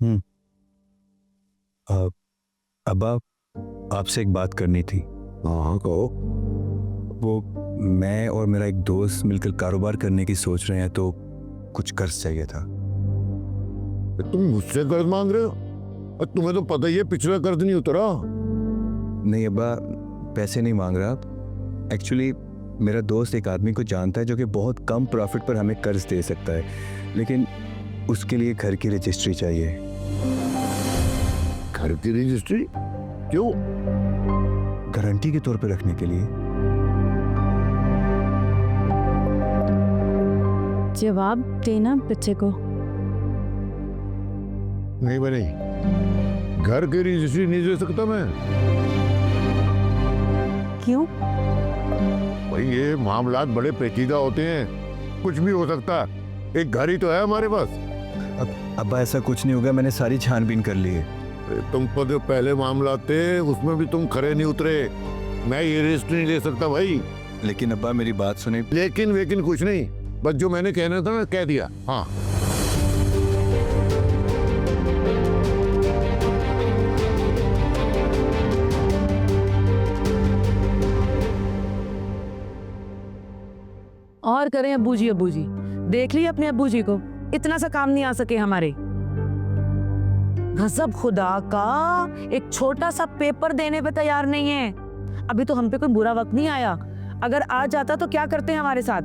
हम्म। अब्बा, आपसे एक बात करनी थी। हाँ हाँ कहो। वो मैं और मेरा एक दोस्त मिलकर कारोबार करने की सोच रहे हैं, तो कुछ कर्ज चाहिए था। तुम मुझसे कर्ज मांग रहे हो? और तुम्हें तो पता ही है पिछला कर्ज नहीं उतरा। नहीं अब्बा, पैसे नहीं मांग रहा। एक्चुअली मेरा दोस्त एक आदमी को जानता है जो कि बहुत कम प्रॉफिट पर हमें कर्ज दे सकता है, लेकिन उसके लिए घर की रजिस्ट्री चाहिए। घर की रजिस्ट्री? क्यों? गारंटी के तौर पर रखने के लिए। जवाब देना बच्चे को। नहीं बनी, घर की रजिस्ट्री नहीं दे सकता मैं। क्यों? भाई ये मामलात बड़े पेचीदा होते हैं, कुछ भी हो सकता है। एक घर ही तो है हमारे पास। अब्बा ऐसा कुछ नहीं होगा, मैंने सारी छानबीन कर ली है। तुम पर जो पहले मामला थे उसमें भी तुम खरे नहीं उतरे। मैं ये रजिस्ट्री नहीं ले सकता भाई। लेकिन अब्बा मेरी बात सुने। लेकिन वेकिन कुछ नहीं, बस जो मैंने कहना था मैं कह दिया। हाँ और करें अब्बू जी देख लिया अपने अब्बू जी को, इतना सा काम नहीं आ सके हमारे। गजब खुदा का, एक छोटा सा पेपर देने पे तैयार नहीं है। अभी तो हम पे कोई बुरा वक्त नहीं आया, अगर आ जाता तो क्या करते हैं हमारे साथ।